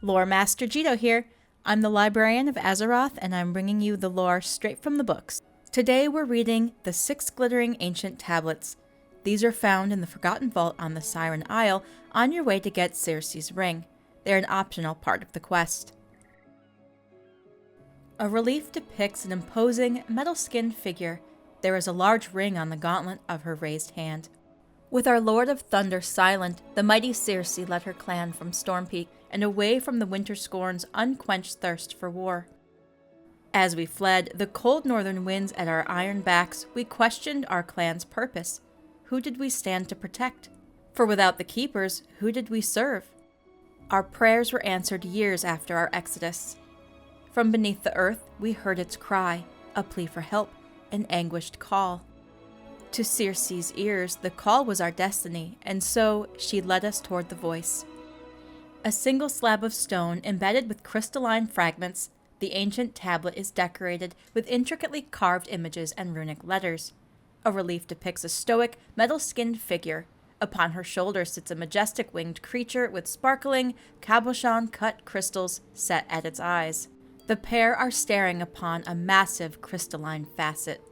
Lore Master Jito here. I'm the librarian of Azeroth, and I'm bringing you the lore straight from the books. Today we're reading the 6 glittering ancient tablets. These are found in the Forgotten Vault on the SIren Isle on your way to get Circe's ring. They're an optional part of the quest. A relief depicts an imposing, metal-skinned figure. There is a large ring on the gauntlet of her raised hand. With our Lord of Thunder silent, the mighty Cyrce led her clan from Storm Peak and away from the Winter Scorn's unquenched thirst for war. As we fled the cold northern winds at our iron backs, we questioned our clan's purpose. Who did we stand to protect? For without the keepers, who did we serve? Our prayers were answered years after our exodus. From beneath the earth, we heard its cry, a plea for help, an anguished call. To Circe's ears, the call was our destiny, and so she led us toward the voice. A single slab of stone embedded with crystalline fragments, the ancient tablet is decorated with intricately carved images and runic letters. A relief depicts a stoic, metal-skinned figure. Upon her shoulder sits a majestic winged creature with sparkling, cabochon-cut crystals set at its eyes. The pair are staring upon a massive crystalline facet.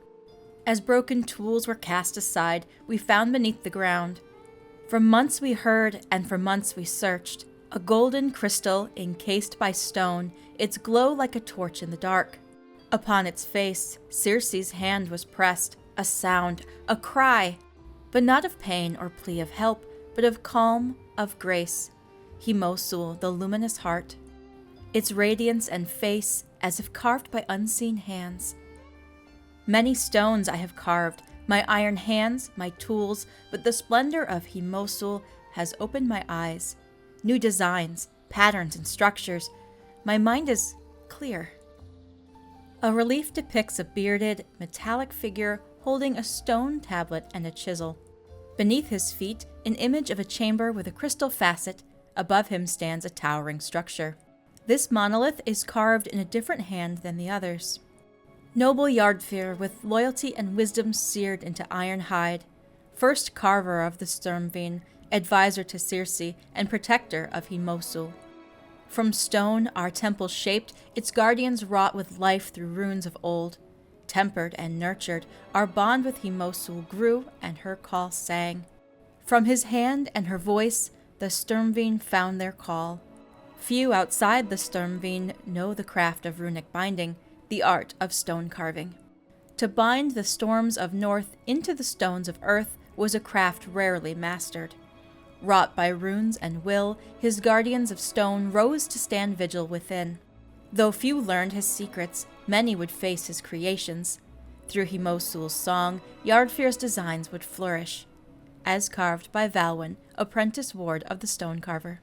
As broken tools were cast aside, we found beneath the ground. For months we heard, and for months we searched. A golden crystal encased by stone, its glow like a torch in the dark. Upon its face, Circe's hand was pressed, a sound, a cry, but not of pain or plea of help, but of calm, of grace. Himosul, the luminous heart. Its radiance and face, as if carved by unseen hands. Many stones I have carved, my iron hands, my tools, but the splendor of Himosul has opened my eyes. New designs, patterns, and structures. My mind is clear. A relief depicts a bearded, metallic figure holding a stone tablet and a chisel. Beneath his feet, an image of a chamber with a crystal facet. Above him stands a towering structure. This monolith is carved in a different hand than the others. Noble Val'kyr, with loyalty and wisdom seared into iron hide, first carver of the Sturmvyn, advisor to Circe, and protector of Himosul. From stone our temple shaped, its guardians wrought with life through runes of old. Tempered and nurtured, our bond with Himosul grew, and her call sang. From his hand and her voice, the Sturmvyn found their call. Few outside the Sturmvyn know the craft of runic binding, the art of stone carving. To bind the storms of north into the stones of earth was a craft rarely mastered. Wrought by runes and will, his guardians of stone rose to stand vigil within. Though few learned his secrets, many would face his creations. Through Himosul's song, Val'kyr's designs would flourish, as carved by Val'kyr, apprentice ward of the stone carver.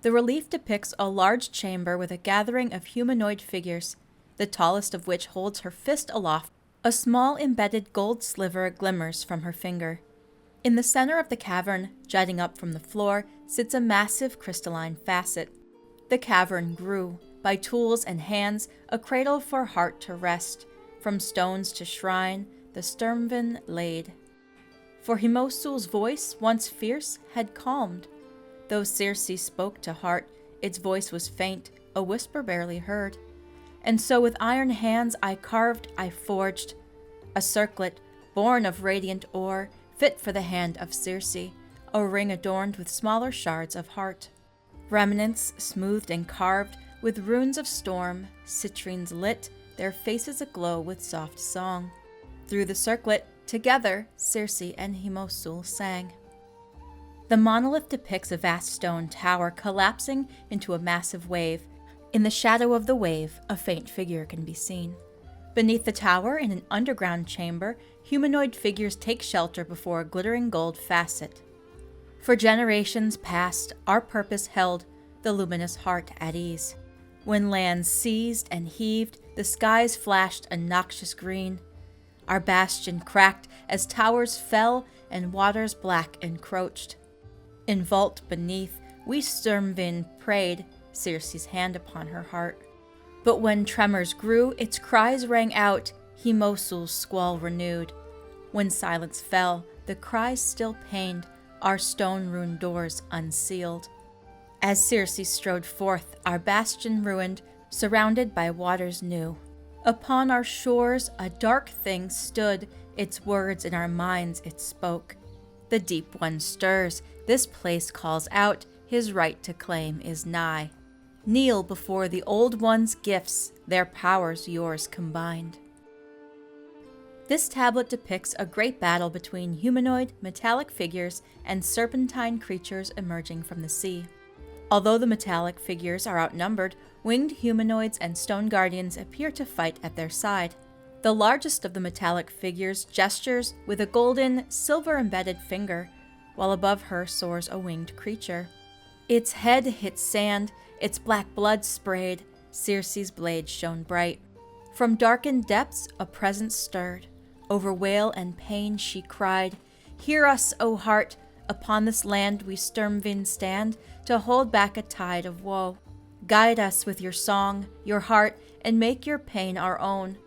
The relief depicts a large chamber with a gathering of humanoid figures, the tallest of which holds her fist aloft. A small embedded gold sliver glimmers from her finger. In the center of the cavern, jutting up from the floor, sits a massive crystalline facet. The cavern grew, by tools and hands, a cradle for heart to rest. From stones to shrine, the Sturmvyn laid. For Himosul's voice, once fierce, had calmed. Though Circe spoke to heart, its voice was faint, a whisper barely heard. And so with iron hands I carved, I forged, a circlet, born of radiant ore, fit for the hand of Circe, a ring adorned with smaller shards of heart. Remnants smoothed and carved, with runes of storm, citrines lit, their faces aglow with soft song. Through the circlet, together, Circe and Himosul sang. The monolith depicts a vast stone tower collapsing into a massive wave. In the shadow of the wave, a faint figure can be seen. Beneath the tower, in an underground chamber, humanoid figures take shelter before a glittering gold facet. For generations past, our purpose held the luminous heart at ease. When lands seized and heaved, the skies flashed a noxious green. Our bastion cracked as towers fell and waters black encroached. In vault beneath, we Sturmvyn prayed, Circe's hand upon her heart. But when tremors grew, its cries rang out, Himosul's squall renewed. When silence fell, the cries still pained, our stone-ruined doors unsealed. As Cyrce strode forth, our bastion ruined, surrounded by waters new. Upon our shores a dark thing stood, its words in our minds it spoke. The deep one stirs, this place calls out, his right to claim is nigh. Kneel before the old one's gifts, their powers yours combined. This tablet depicts a great battle between humanoid, metallic figures and serpentine creatures emerging from the sea. Although the metallic figures are outnumbered, winged humanoids and stone guardians appear to fight at their side. The largest of the metallic figures gestures with a golden, silver-embedded finger, while above her soars a winged creature. Its head hit sand, its black blood sprayed, Circe's blade shone bright. From darkened depths a presence stirred. Over wail and pain she cried, "Hear us, O heart! Upon this land we Sturmvyn stand to hold back a tide of woe. Guide us with your song, your heart, and make your pain our own."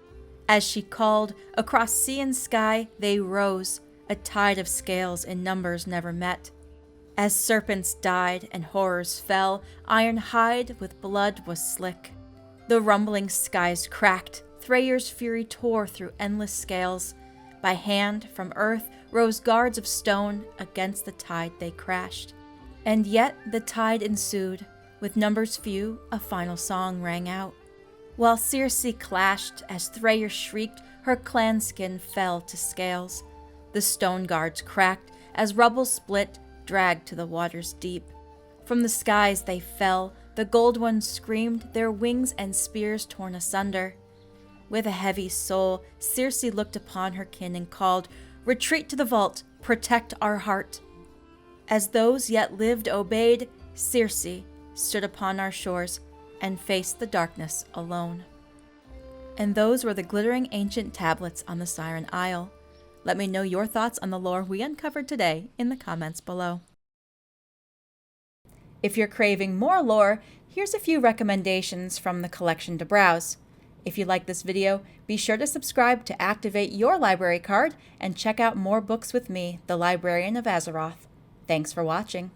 As she called, across sea and sky they rose, a tide of scales in numbers never met. As serpents died and horrors fell, iron hide with blood was slick. The rumbling skies cracked, Thrayer's fury tore through endless scales. By hand from earth rose guards of stone, against the tide they crashed. And yet the tide ensued, with numbers few, a final song rang out. While Circe clashed, as Thrayer shrieked, her clan skin fell to scales. The stone guards cracked, as rubble split, dragged to the waters deep. From the skies they fell, the gold ones screamed, their wings and spears torn asunder. With a heavy soul, Circe looked upon her kin and called, "Retreat to the vault, protect our heart." As those yet lived obeyed, Circe stood upon our shores and faced the darkness alone. And those were the glittering ancient tablets on the SIren Isle. Let me know your thoughts on the lore we uncovered today in the comments below. If you're craving more lore, here's a few recommendations from the collection to browse. If you like this video, be sure to subscribe to activate your library card and check out more books with me, the Librarian of Azeroth. Thanks for watching.